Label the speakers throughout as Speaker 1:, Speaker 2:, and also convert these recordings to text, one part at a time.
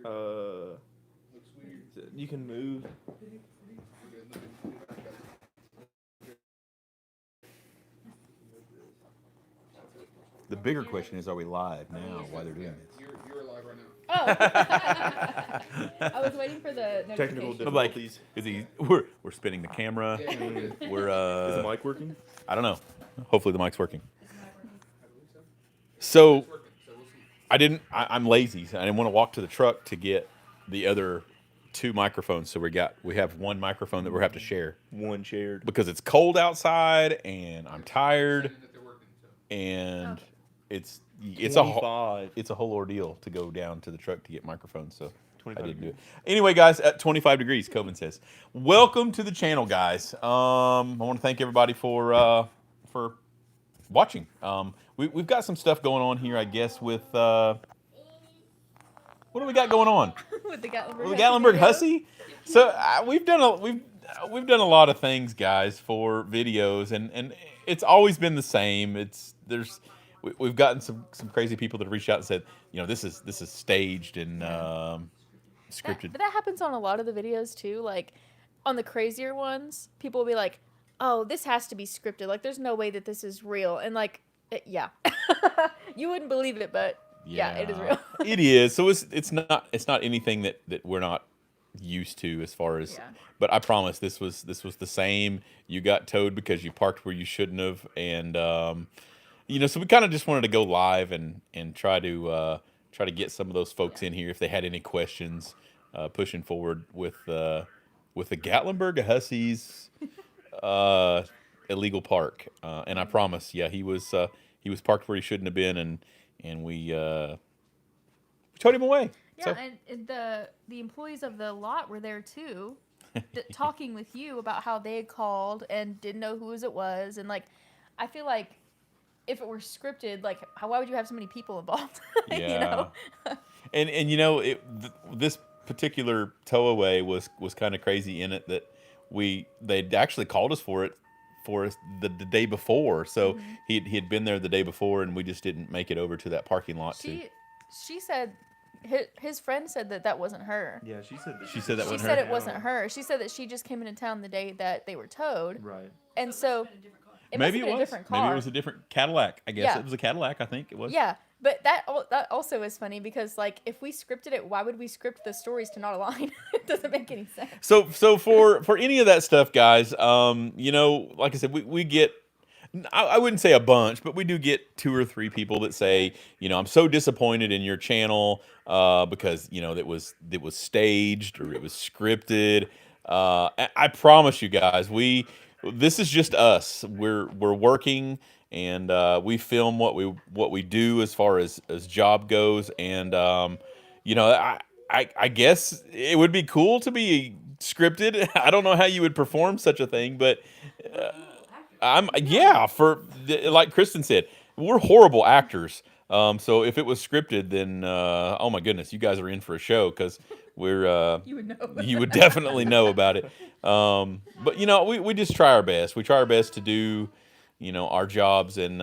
Speaker 1: Looks weird.
Speaker 2: You can move.
Speaker 3: The bigger question is, are we live now while they're doing this?
Speaker 1: You're alive right now.
Speaker 4: Oh. I was waiting for the
Speaker 2: Technical
Speaker 4: notification.
Speaker 3: I'm like,
Speaker 2: difficulties.
Speaker 3: is he? We're spinning the camera.
Speaker 1: Yeah, you're good.
Speaker 3: We're
Speaker 2: Is the mic working?
Speaker 3: I don't know. Hopefully the mic's working.
Speaker 1: I believe so.
Speaker 3: So
Speaker 1: It's working, so we'll see.
Speaker 3: I'm lazy. I didn't want to walk to the truck to get the other two microphones. So we have one microphone that we have to share
Speaker 2: One shared.
Speaker 3: because it's cold outside and I'm tired
Speaker 1: Saying that they're working, so.
Speaker 3: and
Speaker 4: Oh.
Speaker 3: it's a whole
Speaker 2: 25.
Speaker 3: it's a whole ordeal to go down to the truck to get microphones. So I
Speaker 2: 25
Speaker 3: didn't do it.
Speaker 2: degrees.
Speaker 3: Anyway, guys, at 25 degrees, Coven says, welcome to the channel, guys. I want to thank everybody for watching. We've got some stuff going on here, I guess, with what do we got going on?
Speaker 4: With the Gatlinburg.
Speaker 3: With the Gatlinburg Hussy. So we've done a lot of things, guys, for videos, and it's always been the same. We've gotten some crazy people that reached out and said, this is staged and scripted.
Speaker 4: But that happens on a lot of the videos too. Like on the crazier ones, people will be like, "Oh, this has to be scripted. Like, there's no way that this is real." And like, yeah, you wouldn't believe it, but yeah, it is real.
Speaker 3: It is. So it's not anything that we're not used to as far as.
Speaker 4: Yeah.
Speaker 3: But I promise this was the same. You got towed because you parked where you shouldn't have, and so we kind of just wanted to go live and try to get some of those folks in here if they had any questions, pushing forward with the Gatlinburg Hussies illegal park. And I promise, yeah, he was parked where he shouldn't have been, and we towed him away.
Speaker 4: Yeah,
Speaker 3: So,
Speaker 4: and the employees of the lot were there too, talking with you about how they had called and didn't know whose it was, and like, I feel like if it were scripted, like, why would you have so many people involved?
Speaker 3: yeah. And this particular towaway was kind of crazy in it that they'd actually called us for us the day before. So he had been there the day before, and we just didn't make it over to that parking lot.
Speaker 4: She said his friend said that wasn't her.
Speaker 2: Yeah, she said that.
Speaker 3: She said that
Speaker 4: She
Speaker 3: wasn't
Speaker 4: said
Speaker 3: her?
Speaker 4: it wasn't her. She said that she just came into town the day that they were towed,
Speaker 2: Right.
Speaker 4: and so it
Speaker 3: Maybe
Speaker 4: must have
Speaker 3: it
Speaker 4: been a
Speaker 3: was.
Speaker 4: different car.
Speaker 3: Maybe it was a different Cadillac. I guess
Speaker 4: Yeah.
Speaker 3: it was a Cadillac. I think it was.
Speaker 4: Yeah, but that also is funny because like if we scripted it, why would we script the stories to not align? It doesn't make any sense.
Speaker 3: So for any of that stuff, guys, like I said, we get. I wouldn't say a bunch, but we do get 2 or 3 people that say, I'm so disappointed in your channel because that was staged or it was scripted. I promise you guys, this is just us. We're working and we film what we do as far as job goes, and I guess it would be cool to be scripted. I don't know how you would perform such a thing, but. Like Kristen said, we're horrible actors. So if it was scripted, then oh my goodness, you guys are in for a show because we're
Speaker 4: You would know.
Speaker 3: you would definitely know about it. But we just try our best. We try our best to do our jobs, and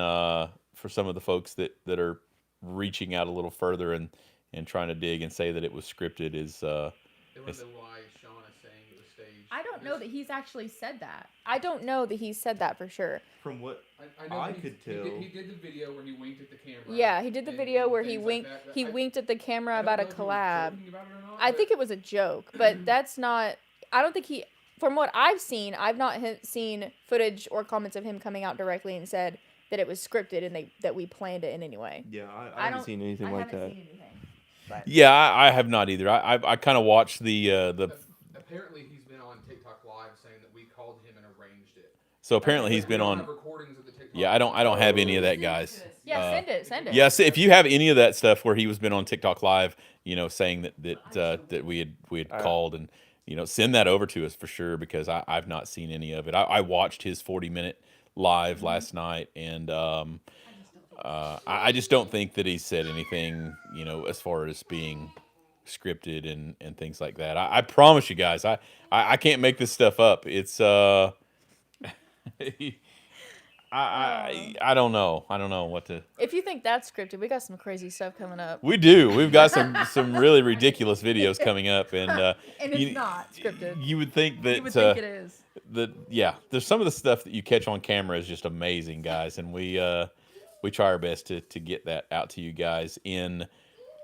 Speaker 3: for some of the folks that are reaching out a little further and trying to dig and say that it was scripted is.
Speaker 1: They want to know why Sean is saying it was staged.
Speaker 4: I don't know that he's actually said that. I don't know that he said that for sure.
Speaker 2: From what
Speaker 1: I know
Speaker 2: I
Speaker 1: he-
Speaker 2: could
Speaker 1: he did-
Speaker 2: tell.
Speaker 1: He did the video where he winked at the camera.
Speaker 4: Yeah, he did the
Speaker 1: and
Speaker 4: video where he
Speaker 1: things like
Speaker 4: winked.
Speaker 1: that, but
Speaker 4: He winked at the camera
Speaker 1: I don't
Speaker 4: about a
Speaker 1: know if he was
Speaker 4: collab.
Speaker 1: joking about it or not,
Speaker 4: I
Speaker 1: but
Speaker 4: think it was a joke, but that's not. I don't think he. From what I've seen, I've not seen footage or comments of him coming out directly and said that it was scripted and that we planned it in any way.
Speaker 2: Yeah, I haven't seen anything like that.
Speaker 4: Seen anything. But.
Speaker 3: Yeah, I have not either. I kind of watched the.
Speaker 1: Apparently, he's been on TikTok Live saying that we called him and arranged it.
Speaker 3: So apparently he's
Speaker 1: We
Speaker 3: been
Speaker 1: don't
Speaker 3: on.
Speaker 1: have recordings of the TikTok
Speaker 3: Yeah, I don't have any of that, guys.
Speaker 4: Yeah, send it.
Speaker 3: Yeah, so if you have any of that stuff where he was been on TikTok Live, saying that we had called, and send that over to us for sure, because I've not seen any of it. I watched his 40-minute live last night, and I just don't think that he said anything as far as being scripted and things like that. I promise you guys, I can't make this stuff up. It's I don't know. I don't know what to.
Speaker 4: If you think that's scripted, we got some crazy stuff coming up.
Speaker 3: We do. We've got some really ridiculous videos coming up, and
Speaker 4: And it's not scripted.
Speaker 3: You would think that
Speaker 4: You would think it is.
Speaker 3: There's some of the stuff that you catch on camera is just amazing, guys, and we try our best to get that out to you guys in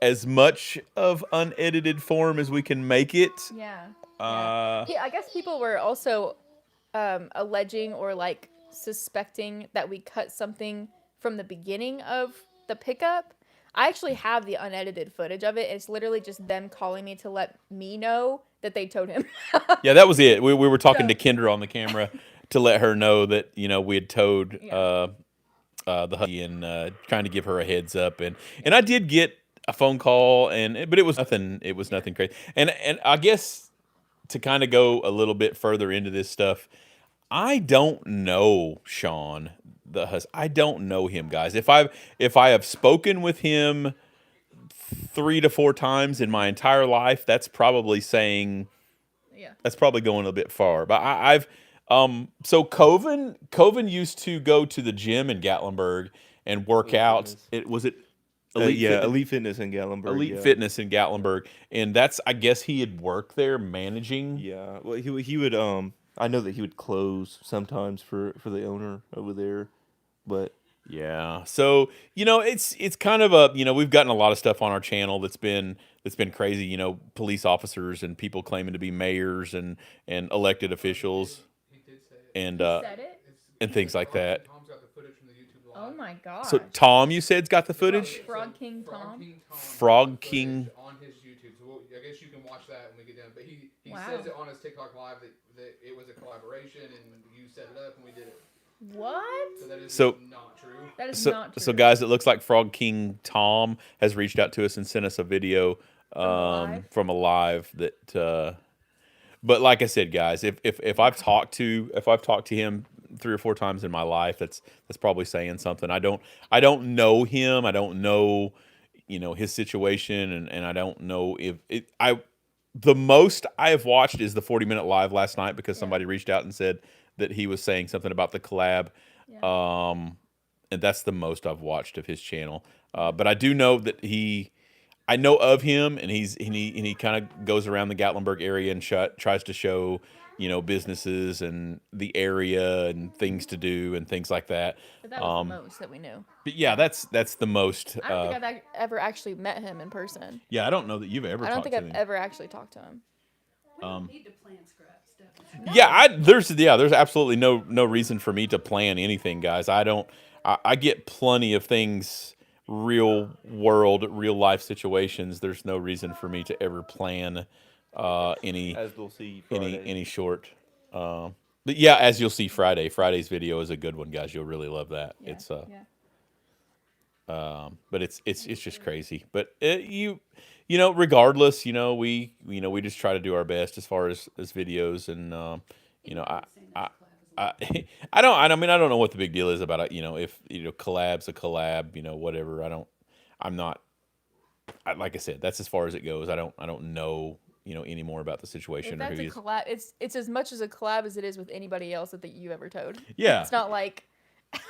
Speaker 3: as much of unedited form as we can make it.
Speaker 4: Yeah.
Speaker 3: Yeah,
Speaker 4: I guess people were also alleging or like suspecting that we cut something from the beginning of the pickup. I actually have the unedited footage of it. It's literally just them calling me to let me know that they towed him.
Speaker 3: Yeah, that was it. We were talking to Kendra on the camera to let her know that we had towed the husky and trying to give her a heads up, and I did get a phone call, but it was nothing. It was nothing crazy. And I guess to kind of go a little bit further into this stuff, I don't know Sean the husky. I don't know him, guys. If I have spoken with him 3 to 4 times in my entire life, that's probably saying, that's probably going a bit far. But I've so Coven used to go to the gym in Gatlinburg and work out.
Speaker 2: Fitness.
Speaker 3: Elite
Speaker 2: Fitness in Gatlinburg.
Speaker 3: Elite Fitness in Gatlinburg, and that's, I guess, he had worked there managing.
Speaker 2: Yeah, well, he would I know that he would close sometimes for the owner over there, but
Speaker 3: yeah. So it's kind of a we've gotten a lot of stuff on our channel that's been crazy. Police officers and people claiming to be mayors and elected officials,
Speaker 1: He did say it.
Speaker 3: and
Speaker 4: Said it?
Speaker 3: and things like that.
Speaker 1: Tom's got the footage from the YouTube live.
Speaker 4: Oh my gosh.
Speaker 3: So Tom, you said's got the footage.
Speaker 4: Frog King Tom?
Speaker 3: Frog King.
Speaker 1: On his YouTube. So I guess you can watch that when we get done. But he
Speaker 4: Wow.
Speaker 1: says it on his TikTok live that it was a collaboration and you set it up and we did it.
Speaker 4: What?
Speaker 1: So that is
Speaker 3: So-
Speaker 1: not true.
Speaker 4: That is
Speaker 3: So,
Speaker 4: not true.
Speaker 3: so guys, it looks like Frog King Tom has reached out to us and sent us a video
Speaker 4: live?
Speaker 3: from a live that. But like I said, guys, if I've talked to him 3 or 4 times in my life, that's probably saying something. I don't know him. I don't know his situation, and I don't know if the most I have watched is the 40-minute live last night because somebody reached out and said that he was saying something about the collab. And that's the most I've watched of his channel. But I do know that I know of him, and he kind of goes around the Gatlinburg area and tries to show businesses and the area and things to do and things like that.
Speaker 4: But that was the most that we knew.
Speaker 3: But yeah, that's the most.
Speaker 4: I don't think I've ever actually met him in person.
Speaker 3: Yeah, I don't know that you've ever.
Speaker 4: I don't
Speaker 3: talked
Speaker 4: think
Speaker 3: to
Speaker 4: I've
Speaker 3: him.
Speaker 4: ever actually talked to him.
Speaker 5: We don't need to plan scrap stuff.
Speaker 3: Yeah, there's absolutely no reason for me to plan anything, guys. I get plenty of things, real life situations. There's no reason for me to ever plan any
Speaker 2: as we'll see Friday.
Speaker 3: any short. But yeah, as you'll see Friday's video is a good one, guys. You'll really love that.
Speaker 4: Yeah.
Speaker 3: It's but it's just crazy. But regardless, we just try to do our best as far as videos, and I don't know what the big deal is about it. If collab's a collab, whatever. Like I said, that's as far as it goes. I don't know any more about the situation
Speaker 4: If
Speaker 3: or
Speaker 4: that's
Speaker 3: who
Speaker 4: a
Speaker 3: he's.
Speaker 4: collab, it's as much as a collab as it is with anybody else that you ever towed.
Speaker 3: Yeah.
Speaker 4: It's not like.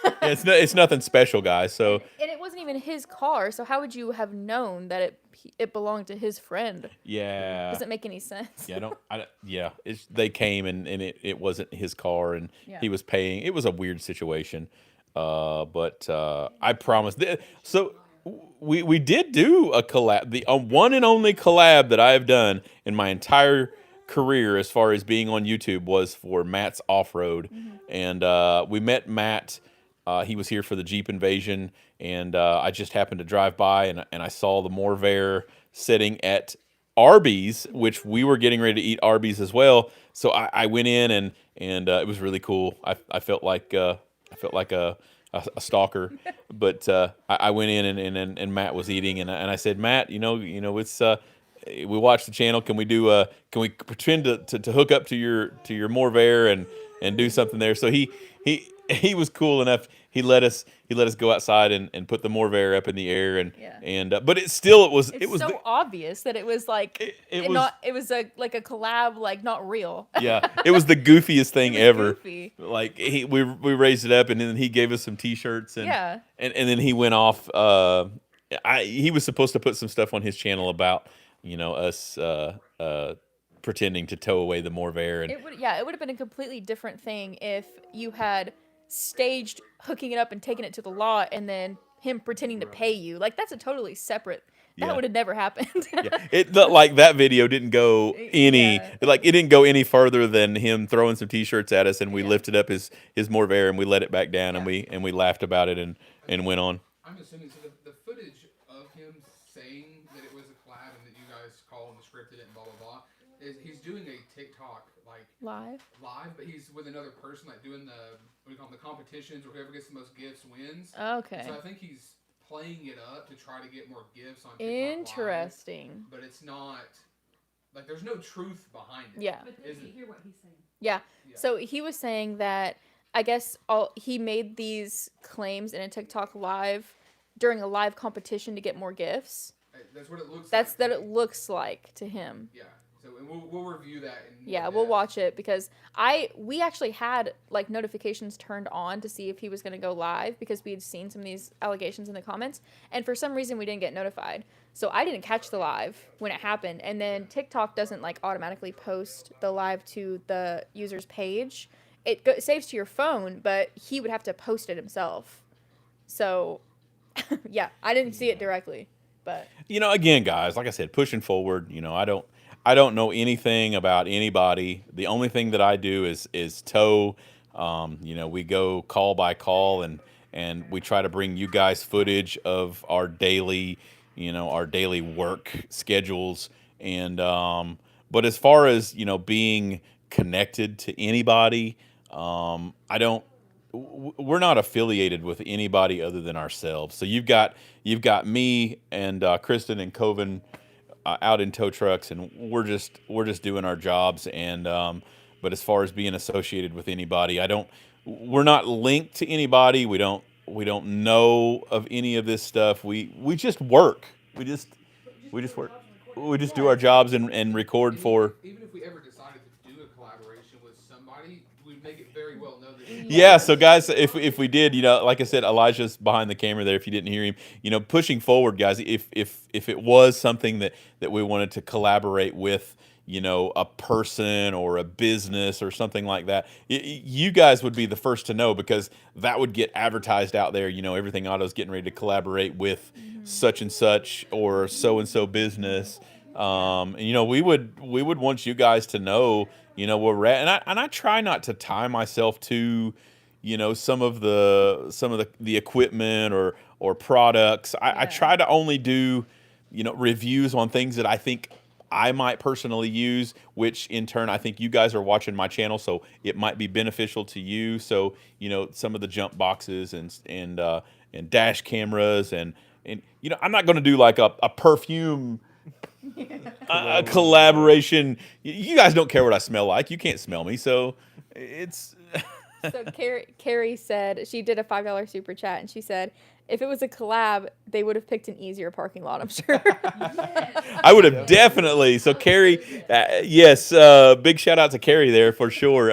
Speaker 3: Yeah, it's nothing special, guys. So
Speaker 4: And it wasn't even his car, so how would you have known that it belonged to his friend?
Speaker 3: yeah,
Speaker 4: Doesn't make any sense.
Speaker 3: yeah, they came and it wasn't his car, and he was paying. It was a weird situation, but I promise. So we did do a collab, the one and only collab that I have done in my entire career as far as being on YouTube was for Matt's Off-Road, and we met Matt. He was here for the Jeep Invasion, and I just happened to drive by, and I saw the Morvair sitting at Arby's, which we were getting ready to eat Arby's as well. So I went in, and it was really cool. I felt like a stalker, but I went in, and Matt was eating, and I said, Matt, it's we watched the channel. Can we pretend to hook up to your Morvair and do something there? So he was cool enough. he let us go outside and put the Morvair up in the air
Speaker 4: Yeah.
Speaker 3: and but it still was
Speaker 4: It's so obvious that it was like
Speaker 3: it was
Speaker 4: not. It was a collab, like not real.
Speaker 3: yeah, it was the goofiest thing
Speaker 4: was
Speaker 3: ever.
Speaker 4: goofy.
Speaker 3: Like we raised it up, and then he gave us some T-shirts, and
Speaker 4: Yeah.
Speaker 3: and then he went off. He was supposed to put some stuff on his channel about us pretending to tow away the Morvair, and
Speaker 4: It would have been a completely different thing if you had staged hooking it up and taking it to the lot, and then him pretending to pay you. Like that's a totally separate. That
Speaker 3: Yeah.
Speaker 4: would have never happened.
Speaker 3: like that video didn't go any
Speaker 4: Yeah.
Speaker 3: like it didn't go any further than him throwing some T-shirts at us, and we
Speaker 4: Yeah.
Speaker 3: lifted up his Morvair and we let it back down, and
Speaker 4: Yeah.
Speaker 3: we laughed about it and went on.
Speaker 1: I'm assuming so. The footage of him saying that it was a collab and that you guys called and scripted it and blah blah blah is he's doing a TikTok like
Speaker 4: Live.
Speaker 1: but he's with another person like doing the what do you call them, the competitions, where whoever gets the most gifts wins.
Speaker 4: Okay.
Speaker 1: So I think he's playing it up to try to get more gifts on TikTok
Speaker 4: Interesting.
Speaker 1: Live, but it's not like there's no truth behind it.
Speaker 4: Yeah.
Speaker 5: But did you hear what he's saying?
Speaker 4: Yeah.
Speaker 1: Yeah.
Speaker 4: So he was saying that I guess he made these claims in a TikTok live during a live competition to get more gifts.
Speaker 1: That's what it looks.
Speaker 4: That's
Speaker 1: like
Speaker 4: that
Speaker 1: to
Speaker 4: it
Speaker 1: me.
Speaker 4: looks like to him.
Speaker 1: Yeah. So and we'll review that.
Speaker 4: Yeah, we'll watch it because we actually had like notifications turned on to see if he was going to go live because we had seen some of these allegations in the comments, and for some reason we didn't get notified. So I didn't catch the live when it happened, and then TikTok doesn't like automatically post the live to the user's page. It saves to your phone, but he would have to post it himself. So yeah, I didn't see it directly, but
Speaker 3: Again, guys, like I said, pushing forward. I don't know anything about anybody. The only thing that I do is tow. We go call by call, and we try to bring you guys footage of our daily work schedules. And but as far as being connected to anybody, we're not affiliated with anybody other than ourselves. So you've got me and Kristen and Coven out in tow trucks, and we're just doing our jobs. And but as far as being associated with anybody, we're not linked to anybody. We don't know of any of this stuff. We just work. We just work. We just do our jobs and record for.
Speaker 1: Even if we ever decided to do a collaboration with somebody, we'd make it very well known that.
Speaker 3: Yeah, so guys, if we did, like I said, Elijah's behind the camera there. If you didn't hear him, pushing forward, guys. If it was something that we wanted to collaborate with, a person or a business or something like that, you guys would be the first to know, because that would get advertised out there. Everything Auto's getting ready to collaborate with such and such or so and so business. And we would want you guys to know, where we're at, and I try not to tie myself to, some of the equipment or products. I try to only do, reviews on things that I think I might personally use, which in turn I think you guys are watching my channel, so it might be beneficial to you. So some of the jump boxes and dash cameras and I'm not going to do like a perfume. A collaboration. You guys don't care what I smell like. You can't smell me, so it's.
Speaker 4: So Carrie said she did a $5 super chat, and she said if it was a collab, they would have picked an easier parking lot. I'm sure.
Speaker 3: I would have definitely. So Carrie, yes, big shout out to Carrie there for sure.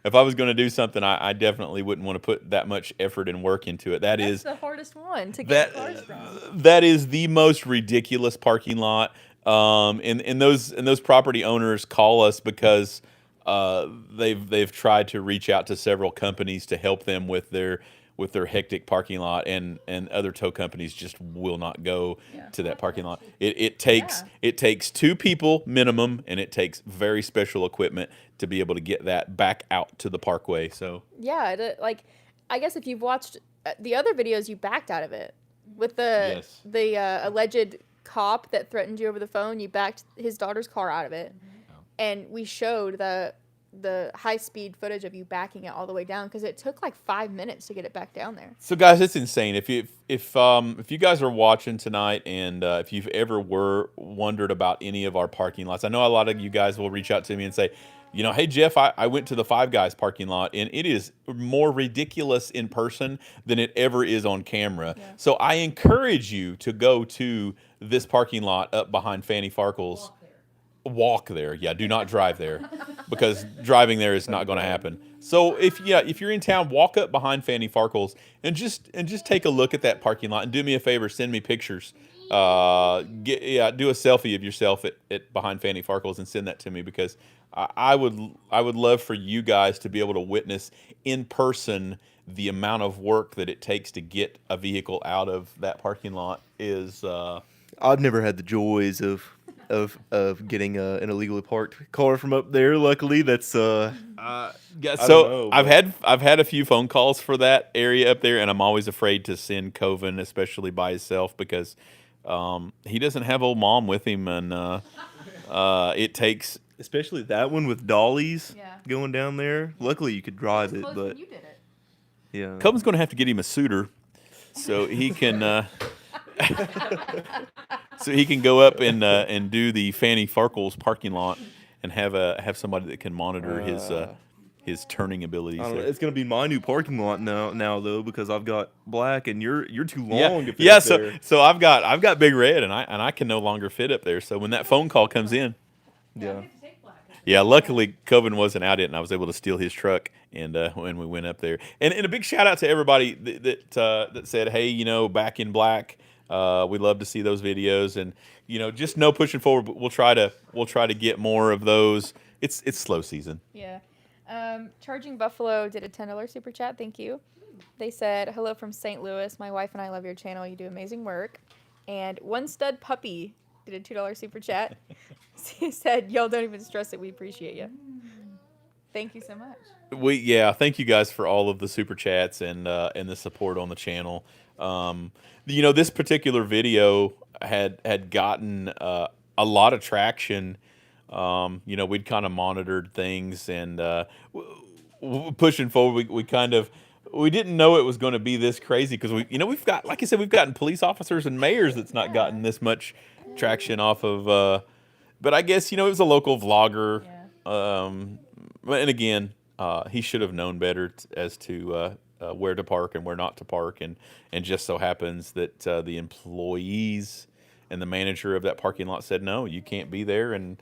Speaker 3: If I was going to do something, I definitely wouldn't want to put that much effort and work into it.
Speaker 4: That's the hardest one to get cars from.
Speaker 3: That is the most ridiculous parking lot. And those property owners call us because they've tried to reach out to several companies to help them with their hectic parking lot, and other tow companies just will not go to that parking lot. It takes 2 people minimum, and it takes very special equipment to be able to get that back out to the parkway. So
Speaker 4: yeah, I guess if you've watched the other videos, you backed out of it with the alleged cop that threatened you over the phone. You backed his daughter's car out of it, and we showed the high-speed footage of you backing it all the way down because it took like 5 minutes to get it back down there.
Speaker 3: So guys, it's insane. If you guys are watching tonight, and if you've ever wondered about any of our parking lots, I know a lot of you guys will reach out to me and say, you know, hey Jeff, I went to the Five Guys parking lot and it is more ridiculous in person than it ever is on camera.
Speaker 4: Yeah.
Speaker 3: So I encourage you to go to this parking lot up behind Fanny Farkle's. Walk there. Yeah, do not drive there because driving there is not going to happen. So if you're in town, walk up behind Fanny Farkle's and just take a look at that parking lot and do me a favor, send me pictures. Do a selfie of yourself at behind Fanny Farkle's and send that to me because I would love for you guys to be able to witness in person the amount of work that it takes to get a vehicle out of that parking lot is.
Speaker 2: I've never had the joys of getting an illegally parked car from up there. Luckily, that's
Speaker 3: Yeah,
Speaker 2: I
Speaker 3: so
Speaker 2: don't know,
Speaker 3: I've had a few phone calls for that area up there, and I'm always afraid to send Coven, especially by himself, because he doesn't have old mom with him, and it takes.
Speaker 2: especially that one with dollies
Speaker 4: Yeah.
Speaker 2: going down there. Luckily, you could drive it,
Speaker 4: Close
Speaker 2: but
Speaker 4: when you did it.
Speaker 2: yeah.
Speaker 3: Coven's going to have to get him a suitor, so he can. So he can go up and do the Fanny Farkle's parking lot and have somebody that can monitor his turning abilities.
Speaker 2: I don't know,
Speaker 3: there.
Speaker 2: it's gonna be my new parking lot now though because I've got black and you're too long.
Speaker 3: Yeah,
Speaker 2: to fit
Speaker 3: yeah.
Speaker 2: up there.
Speaker 3: So I've got Big Red and I can no longer fit up there. So when that phone call comes in,
Speaker 2: Yeah.
Speaker 3: yeah, luckily Coven wasn't out yet, and I was able to steal his truck. And when we went up there, and a big shout out to everybody that said, hey, you know, Back in Black. We love to see those videos, and you know, just know pushing forward. We'll try to get more of those. It's slow season.
Speaker 4: Yeah. Charging Buffalo did a $10 super chat. Thank you. They said, hello from St. Louis. My wife and I love your channel. You do amazing work. And One Stud Puppy did a $2 super chat. He said, y'all don't even stress it. We appreciate you. Thank you so much.
Speaker 3: Thank you guys for all of the super chats and the support on the channel. You know, this particular video had gotten a lot of traction. You know, we'd kind of monitored things and pushing forward. We didn't know it was going to be this crazy because we've got, like I said, we've gotten police officers and mayors that's not gotten this much traction off of. But I guess, you know, it was a local vlogger.
Speaker 4: Yeah.
Speaker 3: And again, he should have known better as to where to park and where not to park, and just so happens that the employees and the manager of that parking lot said no, you can't be there, and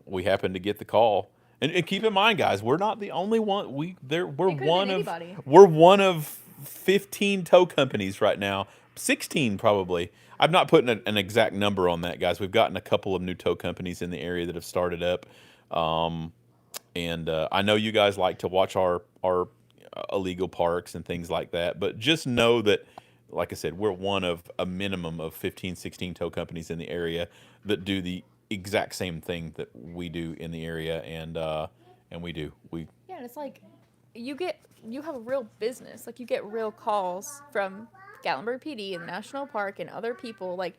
Speaker 3: we happened to get the call. And keep in mind, guys, we're not the only one. We're one of 15 tow companies right now, 16 probably. I'm not putting an exact number on that, guys. We've gotten a couple of new tow companies in the area that have started up. And I know you guys like to watch our illegal parks and things like that, but just know that, like I said, we're one of a minimum of 15, 16 tow companies in the area that do the exact same thing that we do in the area, and we
Speaker 4: Yeah, and it's like you have a real business. Like you get real calls from Gatlinburg PD and the National Park and other people. Like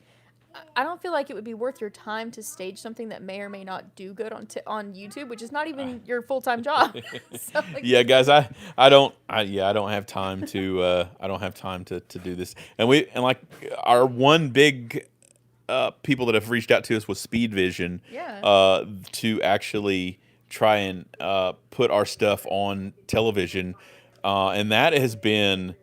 Speaker 4: I don't feel like it would be worth your time to stage something that may or may not do good on YouTube, which is not even your full-time job. So, like,
Speaker 3: yeah, guys, I don't have time to do this. And like our one big people that have reached out to us with Speed Vision, to actually try and put our stuff on television, and that has been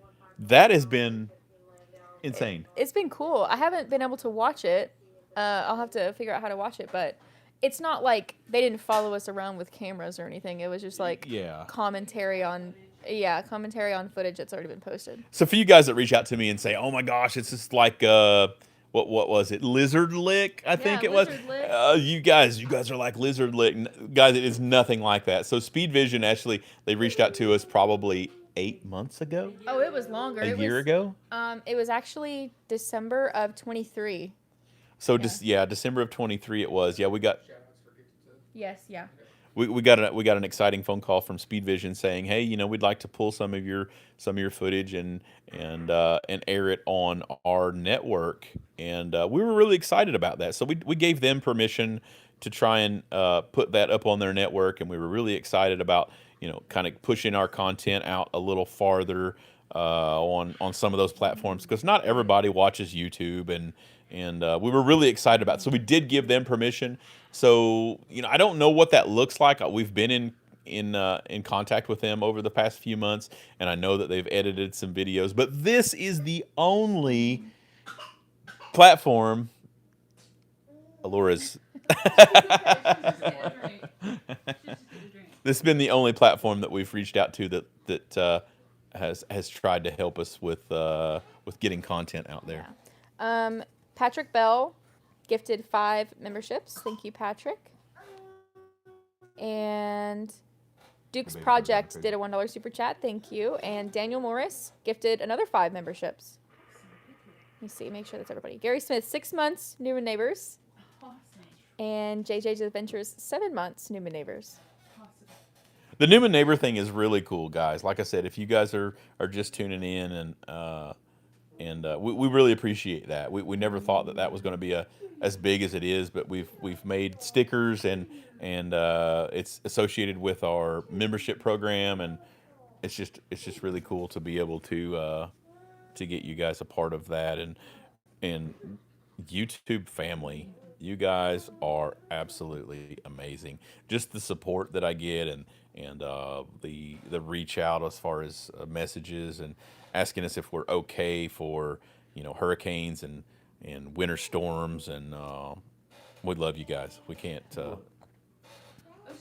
Speaker 3: insane.
Speaker 4: It's been cool. I haven't been able to watch it. I'll have to figure out how to watch it, but it's not like they didn't follow us around with cameras or anything. It was just like commentary on footage that's already been posted.
Speaker 3: So for you guys that reach out to me and say, "Oh my gosh, it's just like what was it? Lizard Lick, I think it was." You guys are like Lizard Lick. Guys, it is nothing like that. So Speed Vision, actually, they reached out to us probably 8 months ago.
Speaker 4: Oh, it was longer.
Speaker 3: A year ago?
Speaker 4: It was actually December of 23.
Speaker 3: So December of 23 it was. Yeah, we got
Speaker 4: Yes, yeah.
Speaker 3: we got an exciting phone call from Speed Vision saying, "Hey, you know, we'd like to pull some of your footage and air it on our network." And we were really excited about that. So we gave them permission to try and put that up on their network, and we were really excited about, you know, kind of pushing our content out a little farther on some of those platforms, because not everybody watches YouTube, and we were really excited about it. So we did give them permission. So I don't know what that looks like. We've been in contact with them over the past few months, and I know that they've edited some videos. But this is the only platform. Alora's. This has been the only platform that we've reached out to that has tried to help us with getting content out there.
Speaker 4: Yeah. Patrick Bell gifted 5 memberships. Thank you, Patrick. And Duke's Project did a $1 super chat. Thank you. And Daniel Morris gifted another 5 memberships. Let me see. Make sure that's everybody. Gary Smith, 6 months, Newman Neighbors.
Speaker 5: Awesome.
Speaker 4: And JJ's Adventures, 7 months, Newman Neighbors.
Speaker 3: The Newman Neighbor thing is really cool, guys. Like I said, if you guys are just tuning in, and we really appreciate that. We never thought that was going to be as big as it is, but we've made stickers and it's associated with our membership program, and it's just really cool to be able to get you guys a part of that, and YouTube family. You guys are absolutely amazing. Just the support that I get, and the reach out as far as messages and asking us if we're okay for hurricanes and winter storms, and we love you guys. We can't.
Speaker 5: I was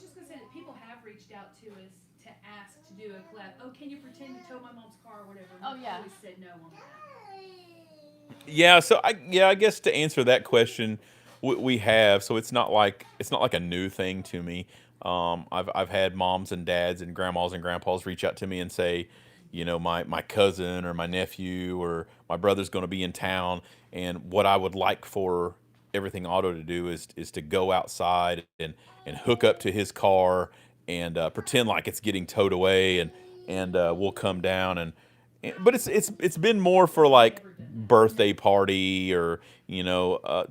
Speaker 5: just gonna say that people have reached out to us to ask to do a collab. Oh, can you pretend to tow my mom's car or whatever? And
Speaker 4: Oh,
Speaker 5: we've
Speaker 4: yeah.
Speaker 5: always said no on that.
Speaker 3: Yeah, so I guess to answer that question, we have. So it's not like a new thing to me. I've had moms and dads and grandmas and grandpas reach out to me and say, my cousin or my nephew or my brother's going to be in town, and what I would like for Everything Auto to do is to go outside and hook up to his car and pretend like it's getting towed away, and we'll come down but it's been more for like birthday party or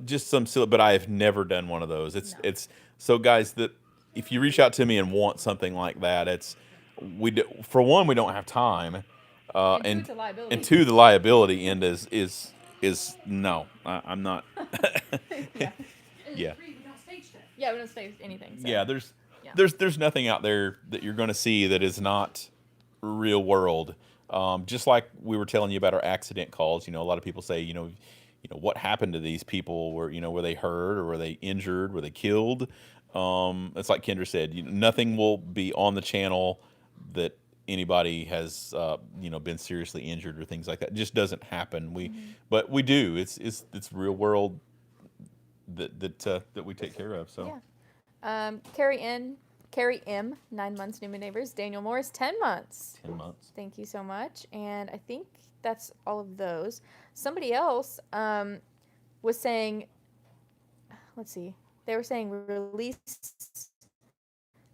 Speaker 3: just some silly. But I have never done one of those. It's so, guys, that if you reach out to me and want something like that, for one, we don't have time,
Speaker 4: And 2, it's a liability.
Speaker 3: and 2, the liability end is no. I'm not.
Speaker 4: Yeah.
Speaker 5: And
Speaker 3: Yeah.
Speaker 5: 3, we don't stage stuff.
Speaker 4: Yeah, we don't say anything. So.
Speaker 3: Yeah, there's nothing out there that you're going to see that is not real world. Just like we were telling you about our accident calls, a lot of people say, what happened to these people? Were they hurt, or were they injured? Were they killed? It's like Kendra said, nothing will be on the channel that anybody has, been seriously injured or things like that. It just doesn't happen. But we do. It's real world that we take care of. So.
Speaker 4: Yeah. Carrie M, 9 months, Newman Neighbors. Daniel Morris, 10 months.
Speaker 3: 10 months.
Speaker 4: Thank you so much. And I think that's all of those. Somebody else was saying, let's see, they were saying release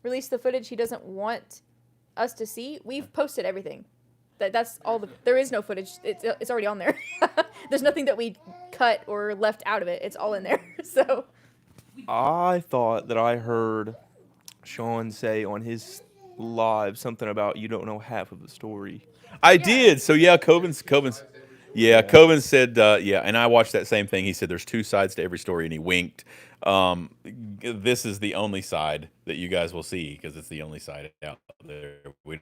Speaker 4: the footage he doesn't want us to see. We've posted everything. That's all. There is no footage. It's already on there. There's nothing that we cut or left out of it. It's all in there. So
Speaker 2: I thought that I heard Sean say on his live something about you don't know half of the story.
Speaker 3: I did. So yeah, Coven said, and I watched that same thing. He said there's 2 sides to every story, and he winked. This is the only side that you guys will see, because it's the only side out there. We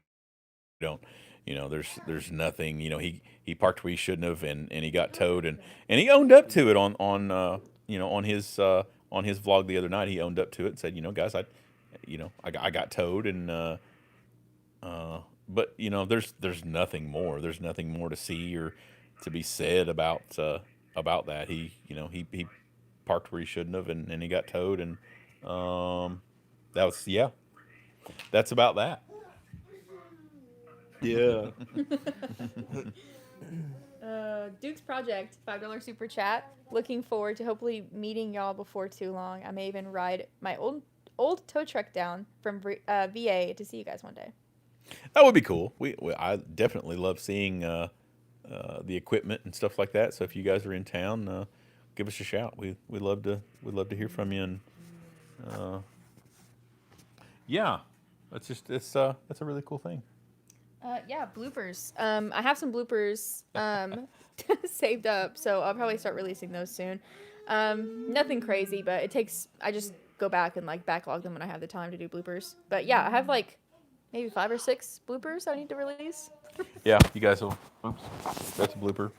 Speaker 3: don't, there's nothing. He parked where he shouldn't have, and he got towed, and he owned up to it on his vlog the other night. He owned up to it and said, guys, I got towed, and but there's nothing more. There's nothing more to see or to be said about that. He parked where he shouldn't have, and he got towed, and that's about that.
Speaker 2: Yeah.
Speaker 4: Duke's Project, $5 super chat. Looking forward to hopefully meeting y'all before too long. I may even ride my old tow truck down from VA to see you guys one day.
Speaker 3: That would be cool. I definitely love seeing the equipment and stuff like that. So if you guys are in town, give us a shout. We'd love to hear from you. And yeah, that's a really cool thing.
Speaker 4: Yeah, bloopers. I have some bloopers saved up, so I'll probably start releasing those soon. Nothing crazy, but it takes. I just go back and like backlog them when I have the time to do bloopers. But yeah, I have like maybe 5 or 6 bloopers I need to release.
Speaker 3: Yeah, you guys will. Oops, that's a blooper.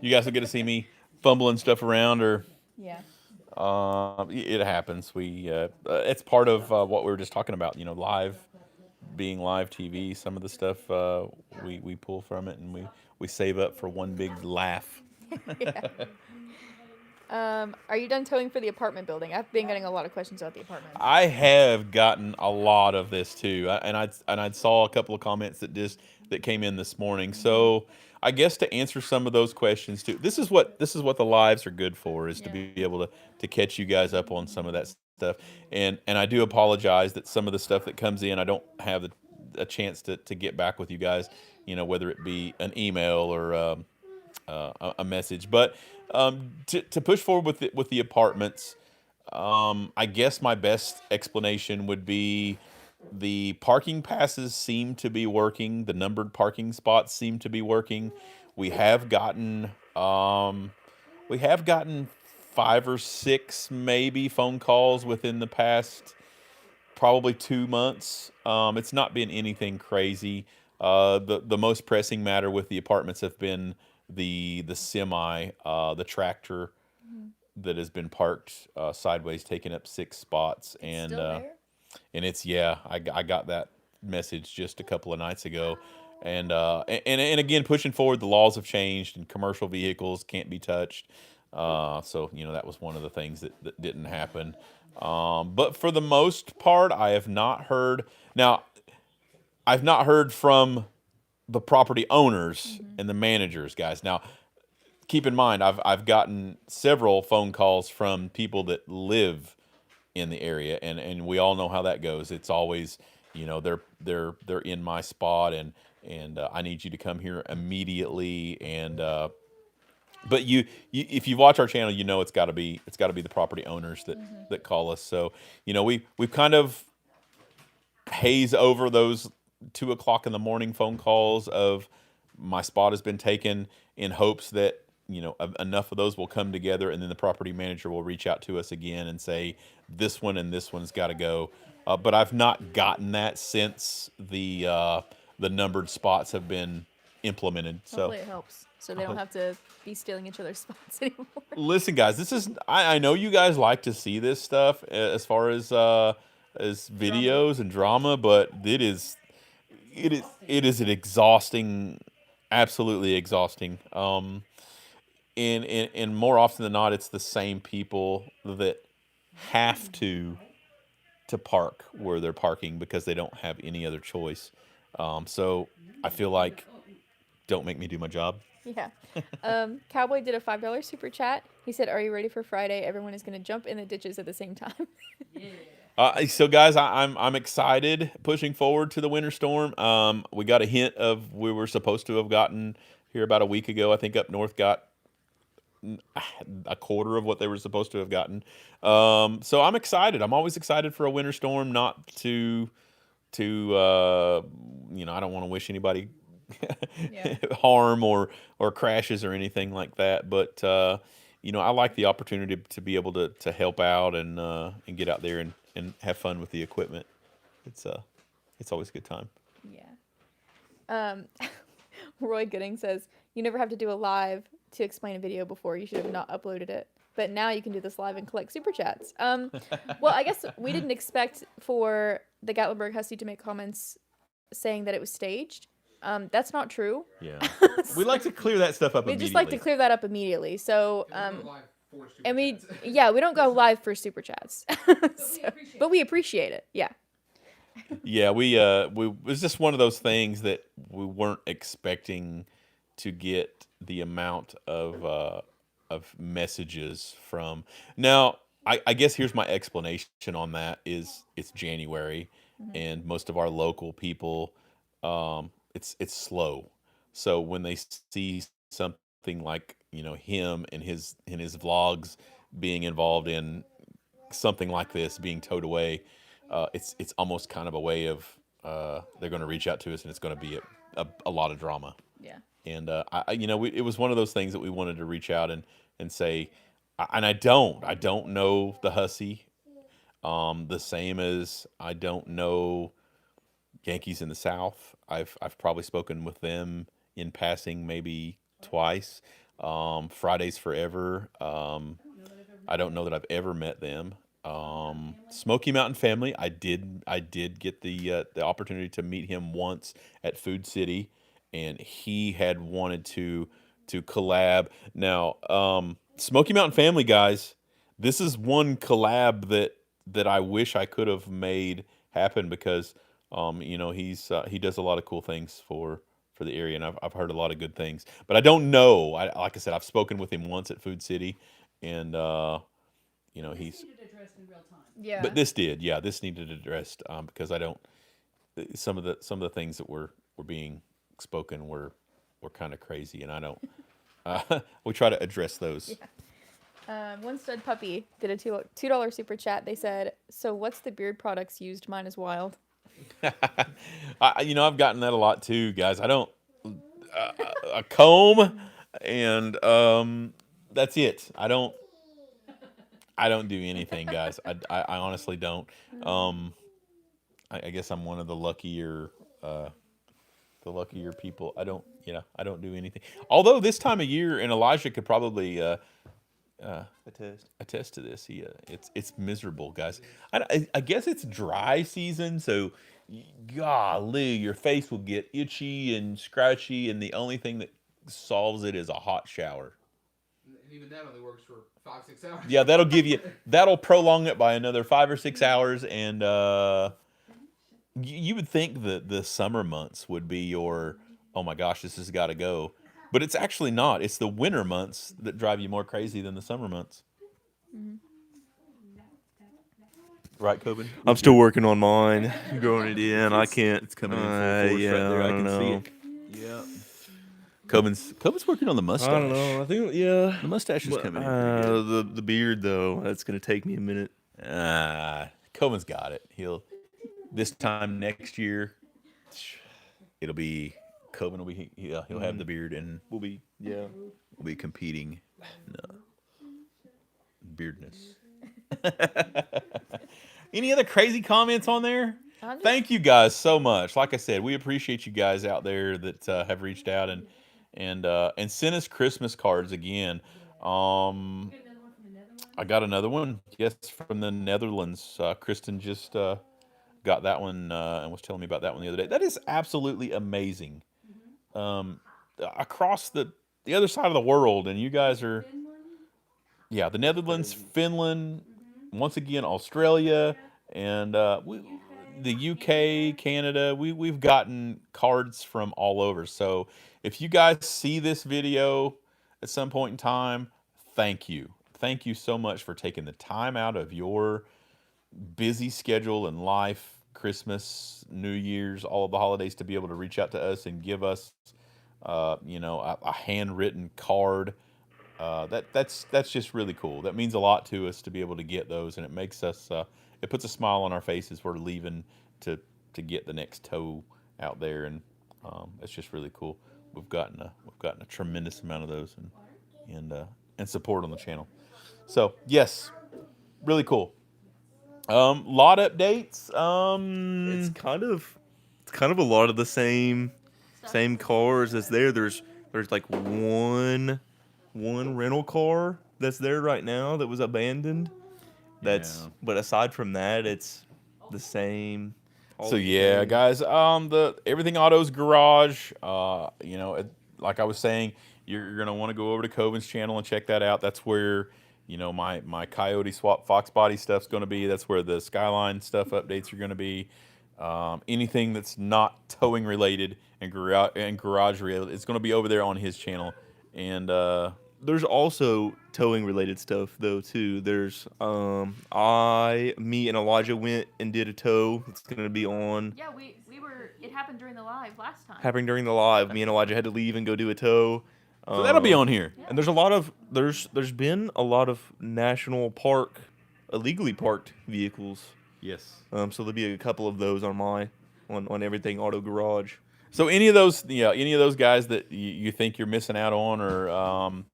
Speaker 3: You guys will get to see me fumbling stuff around, or
Speaker 4: Yeah.
Speaker 3: it happens. It's part of what we were just talking about. Being live TV. Some of the stuff we pull from it, and we save up for one big laugh.
Speaker 4: Yeah. Are you done towing for the apartment building? I've been getting a lot of questions about the apartment.
Speaker 3: I have gotten a lot of this too, and I saw a couple of comments that came in this morning. So I guess to answer some of those questions too, this is what the lives are good for, is to be able to catch you guys up on some of that stuff. And I do apologize that some of the stuff that comes in, I don't have a chance to get back with you guys. Whether it be an email or a message, but to push forward with the apartments. I guess my best explanation would be the parking passes seem to be working. The numbered parking spots seem to be working. We have gotten 5 or 6 maybe phone calls within the past probably 2 months. It's not been anything crazy. The most pressing matter with the apartments have been the semi, the tractor that has been parked sideways, taking up 6 spots, and
Speaker 4: Still there?
Speaker 3: and I got that message just a couple of nights ago, and again, pushing forward, the laws have changed and commercial vehicles can't be touched. So that was one of the things that didn't happen. But for the most part, I have not heard. Now, I've not heard from the property owners and the managers, guys. Now, keep in mind, I've gotten several phone calls from people that live in the area, and we all know how that goes. It's always, they're in my spot, and I need you to come here immediately. And but you if you watch our channel, it's got to be the property owners that call us. So we've kind of haze over those 2 o'clock in the morning phone calls of my spot has been taken, in hopes that enough of those will come together, and then the property manager will reach out to us again and say this one and this one's got to go. But I've not gotten that since the numbered spots have been implemented.
Speaker 4: Hopefully it helps, so they don't have to be stealing each other's spots anymore.
Speaker 3: Listen, guys, I know you guys like to see this stuff as far as videos and drama, but it is an exhausting, absolutely exhausting. And more often than not, it's the same people that have to park where they're parking because they don't have any other choice. So I feel like, don't make me do my job.
Speaker 4: Yeah. Cowboy did a $5 super chat. He said, "Are you ready for Friday? Everyone is going to jump in the ditches at the same time."
Speaker 3: So guys, I'm excited, pushing forward to the winter storm. We got a hint of we were supposed to have gotten here about a week ago. I think up north got a quarter of what they were supposed to have gotten. So I'm excited. I'm always excited for a winter storm, not to I don't want to wish anybody harm or crashes or anything like that. But I like the opportunity to be able to help out and get out there and have fun with the equipment. It's always a good time.
Speaker 4: Yeah. Roy Gooding says, "You never have to do a live to explain a video before. You should have not uploaded it. But now you can do this live and collect super chats." Well, I guess we didn't expect for the Gatlinburg Husky to make comments saying that it was staged. That's not true.
Speaker 3: Yeah. We like to clear that stuff up
Speaker 4: We
Speaker 3: immediately.
Speaker 4: just like to clear that up immediately. So,
Speaker 1: We go live for super
Speaker 4: and we,
Speaker 1: chats.
Speaker 4: yeah, we don't go live for super chats. But we appreciate it. Yeah.
Speaker 3: Yeah, it was just one of those things that we weren't expecting to get the amount of messages from. Now, I guess here's my explanation on that is it's January, and most of our local people, it's slow. So when they see something like him and his vlogs being involved in something like this being towed away, it's almost kind of a way of they're going to reach out to us, and it's going to be a lot of drama.
Speaker 4: Yeah.
Speaker 3: And it was one of those things that we wanted to reach out and say, and I don't know the hussy, the same as I don't know Yankees in the South. I've probably spoken with them in passing maybe twice. Fridays Forever. I don't know that I've ever met them. Smoky Mountain Family. I did get the opportunity to meet him once at Food City, and he had wanted to collab. Now, Smoky Mountain Family guys, this is one collab that I wish I could have made happen because he does a lot of cool things for the area, and I've heard a lot of good things. But I don't know. Like I said, I've spoken with him once at Food City, and he's.
Speaker 5: Needed addressed in real time.
Speaker 4: Yeah.
Speaker 3: But this needed addressed because I don't. Some of the things that were being spoken were kind of crazy, and I don't. We try to address those.
Speaker 4: One stud puppy did a $2 super chat. They said, "So what's the beard products used? Mine is wild."
Speaker 3: I've gotten that a lot too, guys. I don't a comb and that's it. I don't do anything, guys. I honestly don't. I guess I'm one of the luckier people. I don't do anything. Although this time of year, and Elijah could probably attest to this. It's miserable, guys. I guess it's dry season, so golly, your face will get itchy and scratchy, and the only thing that solves it is a hot shower.
Speaker 1: And even that only works for 5-6 hours.
Speaker 3: Yeah, that'll prolong it by another 5 or 6 hours, and you would think that the summer months would be your, oh my gosh, this has got to go. But it's actually not. It's the winter months that drive you more crazy than the summer months. Right, Coben?
Speaker 2: I'm still working on mine, growing it in. I can't.
Speaker 3: It's coming in full force
Speaker 2: yeah,
Speaker 3: right there. I
Speaker 2: don't
Speaker 3: can see
Speaker 2: know.
Speaker 3: it. Yeah. Coben's working on the mustache.
Speaker 2: I don't know. I think yeah.
Speaker 3: The mustache is coming in pretty good.
Speaker 2: The beard though, that's gonna take me a minute.
Speaker 3: Coben's got it. This time next year, it'll be Coben will be he'll have the beard, and we'll be competing in beardness. Any other crazy comments on there? Thank you guys so much. Like I said, we appreciate you guys out there that have reached out and sent us Christmas cards again. I got another one, yes, from the Netherlands. Kristen just got that one and was telling me about that one the other day. That is absolutely amazing. Across the other side of the world, and you guys are, the Netherlands, Finland, once again Australia, and the UK, Canada. We've gotten cards from all over. So if you guys see this video at some point in time, thank you so much for taking the time out of your busy schedule and life, Christmas, New Year's, all of the holidays, to be able to reach out to us and give us a handwritten card. That's just really cool. That means a lot to us to be able to get those, and it makes us it puts a smile on our faces. We're leaving to get the next toe out there, and it's just really cool. We've gotten a tremendous amount of those and support on the channel. So yes, really cool. Lot updates.
Speaker 2: It's kind of a lot of the same cars that's there. There's like one rental car that's there right now that was abandoned. But aside from that, it's the same.
Speaker 3: So yeah, guys, the Everything Autos Garage, like I was saying, you're gonna want to go over to Coben's channel and check that out. That's where my Coyote Swap Fox Body stuff's gonna be. That's where the Skyline stuff updates are gonna be. Anything that's not towing related and garage related, it's gonna be over there on his channel. And
Speaker 2: there's also towing related stuff though too. There's me and Elijah went and did a tow. It's gonna be on.
Speaker 4: Yeah, we were. It happened during the live last time.
Speaker 2: Happening during the live. Me and Elijah had to leave and go do a tow.
Speaker 3: So that'll be on here.
Speaker 2: And there's been a lot of national park illegally parked vehicles.
Speaker 3: Yes.
Speaker 2: So there'll be a couple of those on Everything Auto Garage.
Speaker 3: So any of those, any of those guys that you think you're missing out on, or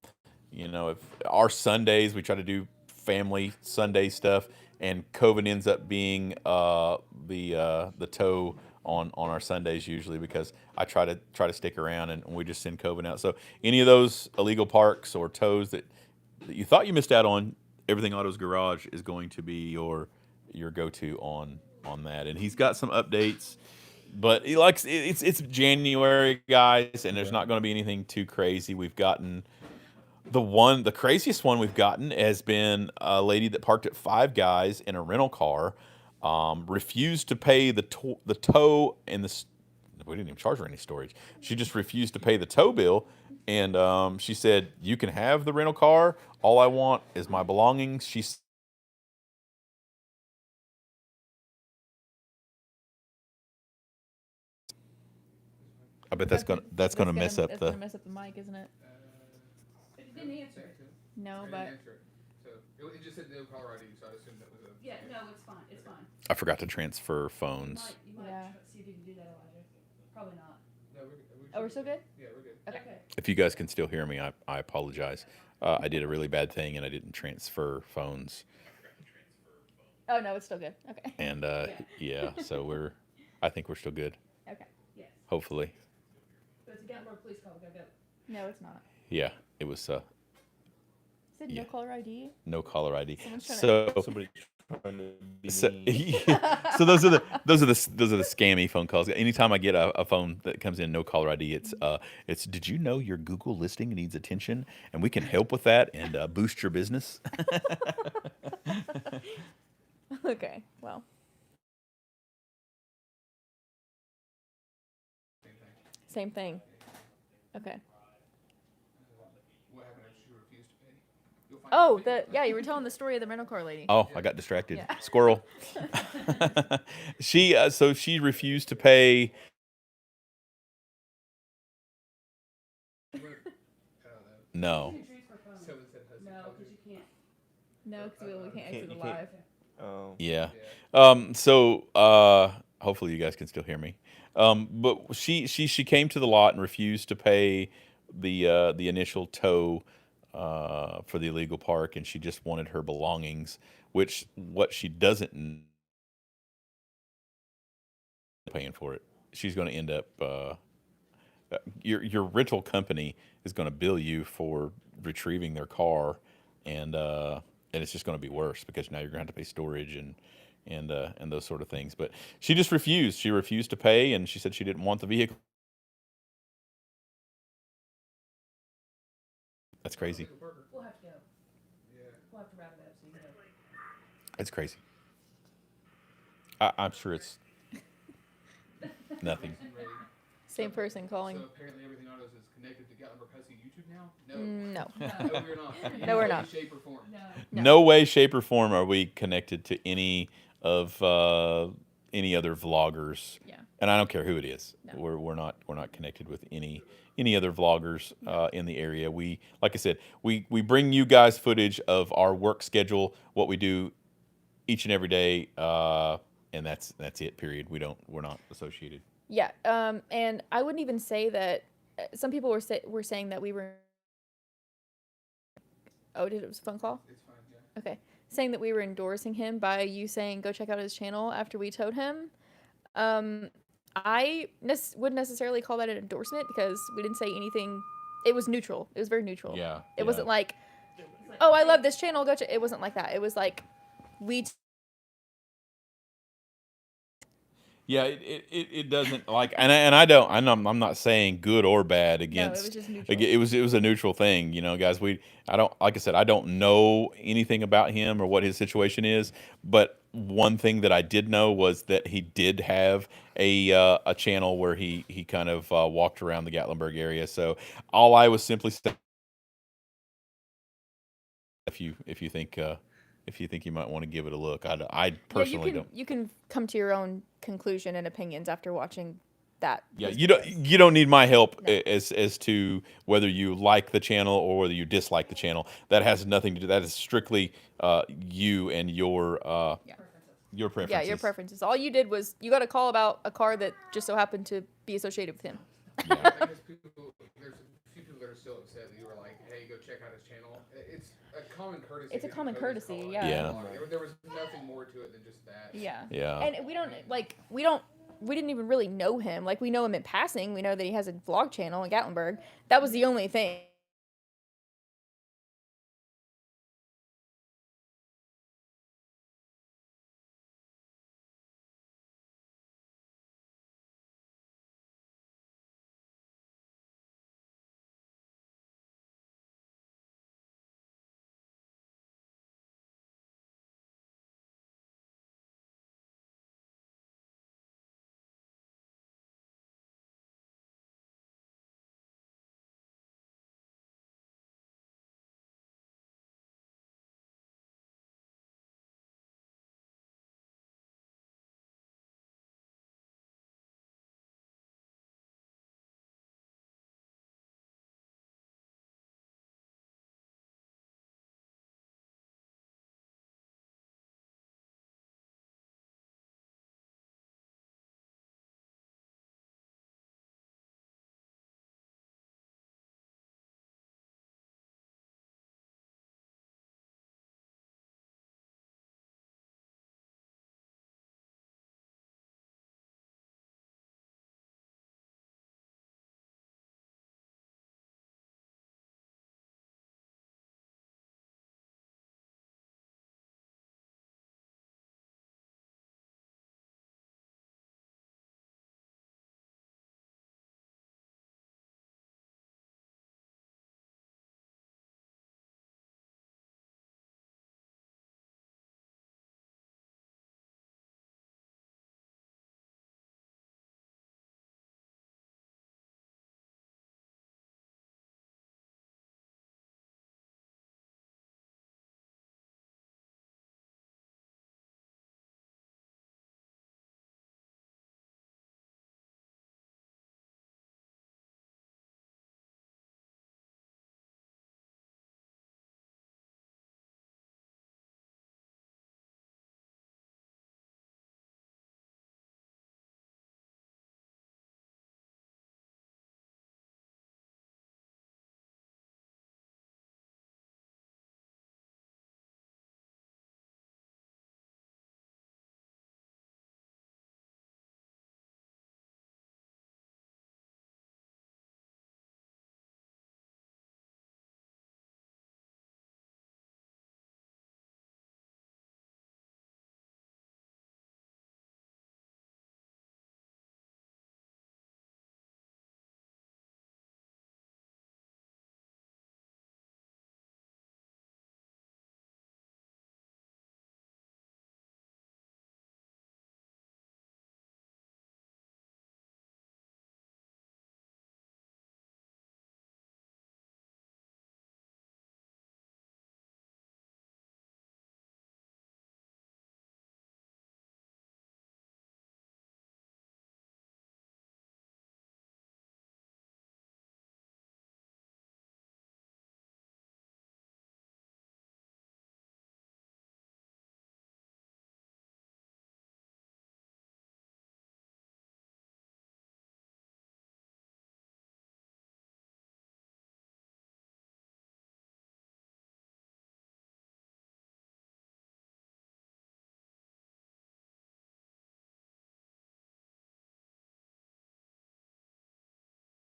Speaker 3: if our Sundays we try to do family Sunday stuff, and COVID ends up being the tow on our Sundays usually, because I try to stick around, and we just send COVID out. So any of those illegal parks or tows that you thought you missed out on, Everything Autos Garage is going to be your go-to on that. And he's got some updates, but he likes it's January, guys, and there's not going to be anything too crazy. We've gotten the craziest one we've gotten has been a lady that parked at Five Guys in a rental car, refused to pay the tow and we didn't even charge her any storage. She just refused to pay the tow bill, and she said, "You can have the rental car. All I want is my belongings." I bet that's gonna mess up
Speaker 4: It's
Speaker 3: the.
Speaker 4: gonna mess up the mic, isn't it?
Speaker 5: But you didn't answer it.
Speaker 4: No,
Speaker 1: I
Speaker 4: but
Speaker 1: didn't answer it. So it just said no caller ID, so I assumed that was a.
Speaker 5: Yeah, no, it's fine. It's fine.
Speaker 3: I forgot to transfer phones.
Speaker 5: You might
Speaker 4: Yeah.
Speaker 5: see if you can do that, Elijah. Probably not.
Speaker 1: No,
Speaker 4: oh, we're still good.
Speaker 1: Yeah, we're good.
Speaker 4: Okay.
Speaker 3: If you guys can still hear me, I apologize. I did a really bad thing, and I didn't transfer phones.
Speaker 4: Oh no, it's still good. Okay.
Speaker 3: And yeah, so I think we're still good.
Speaker 4: Okay.
Speaker 5: Yes.
Speaker 3: Hopefully.
Speaker 5: But it's a Gatlinburg police call. We gotta go.
Speaker 4: No, it's not.
Speaker 3: Yeah, it was
Speaker 4: Is it
Speaker 3: Yeah.
Speaker 4: no caller ID?
Speaker 3: no caller ID.
Speaker 4: Someone's trying
Speaker 3: So
Speaker 2: Somebody trying to be
Speaker 3: so,
Speaker 2: mean.
Speaker 3: so those are the scammy phone calls. Anytime I get a phone that comes in no caller ID, it's did you know your Google listing needs attention, and we can help with that and boost your business.
Speaker 4: Okay. Well. Same thing. Okay.
Speaker 1: What happened after she refused to pay? You'll find out
Speaker 4: Oh,
Speaker 1: later.
Speaker 4: you were telling the story of the rental car lady.
Speaker 3: Oh, I got distracted.
Speaker 4: Yeah.
Speaker 3: Squirrel. She refused to pay.
Speaker 1: I don't know.
Speaker 3: No.
Speaker 5: You can transfer phones.
Speaker 1: So it said husband.
Speaker 5: No, because you can't.
Speaker 4: No, because we can't exit
Speaker 2: you
Speaker 4: the
Speaker 2: can't-
Speaker 4: live.
Speaker 2: Oh.
Speaker 3: Yeah.
Speaker 1: Yeah.
Speaker 3: So hopefully you guys can still hear me. But she came to the lot and refused to pay the initial tow for the illegal park, and she just wanted her belongings, which what she doesn't paying for it. She's going to end up your rental company is going to bill you for retrieving their car, and it's just going to be worse because now you're going to have to pay storage and those sort of things. But she just refused. She refused to pay, and she said she didn't want the vehicle. That's crazy.
Speaker 5: We'll have to go.
Speaker 1: Yeah.
Speaker 5: We'll have to wrap it up so you can go.
Speaker 3: That's crazy. I'm sure it's nothing.
Speaker 4: Same person calling.
Speaker 1: So apparently everything autos is connected to Gatlinburg Husky YouTube now? No.
Speaker 4: No.
Speaker 1: No, we're not. In
Speaker 4: No, we're
Speaker 1: any way,
Speaker 4: not.
Speaker 1: shape, or form.
Speaker 5: No.
Speaker 4: No.
Speaker 3: No way, shape, or form are we connected to any of any other vloggers.
Speaker 4: Yeah.
Speaker 3: And I don't care who it is.
Speaker 4: No.
Speaker 3: We're not connected with any other vloggers in the area. We, like I said, we bring you guys footage of our work schedule, what we do each and every day, and that's it. Period. We're not associated.
Speaker 4: Yeah. And I wouldn't even say that. Some people were saying that we were. Oh, it was a phone call?
Speaker 1: It's fine, yeah.
Speaker 4: Okay. Saying that we were endorsing him by you saying go check out his channel after we towed him. I wouldn't necessarily call that an endorsement because we didn't say anything. It was neutral. It was very neutral.
Speaker 3: Yeah.
Speaker 4: It wasn't like, oh, I love this channel. Go check. It wasn't like that. It was like, we.
Speaker 3: Yeah, it doesn't like, and I'm not saying good or bad
Speaker 4: No, it
Speaker 3: against.
Speaker 4: was just neutral.
Speaker 3: It was a neutral thing, guys. I don't, like I said, I don't know anything about him or what his situation is, but one thing that I did know was that he did have a channel where he kind of walked around the Gatlinburg area. So all I was simply saying, if you think you might want to give it a look, I personally don't.
Speaker 4: You can come to your own conclusion and opinions after watching that.
Speaker 3: Yeah,
Speaker 4: his
Speaker 3: you
Speaker 4: videos.
Speaker 3: don't need my help
Speaker 4: No.
Speaker 3: as to whether you like the channel or whether you dislike the channel. That has nothing to do. That is strictly you and your your preferences.
Speaker 4: Yeah, your preferences. All you did was you got a call about a car that just so happened to be associated with him.
Speaker 1: I guess there's a few people that are still upset that you were like, hey, go check out his channel. It's a common courtesy.
Speaker 4: It's a
Speaker 1: that you
Speaker 4: common
Speaker 1: put his
Speaker 4: courtesy,
Speaker 1: call
Speaker 4: yeah.
Speaker 1: out.
Speaker 3: Yeah.
Speaker 1: There was nothing more to it than just that.
Speaker 4: Yeah.
Speaker 3: Yeah.
Speaker 4: And we didn't even really know him. Like, we know him in passing. We know that he has a vlog channel in Gatlinburg. That was the only thing.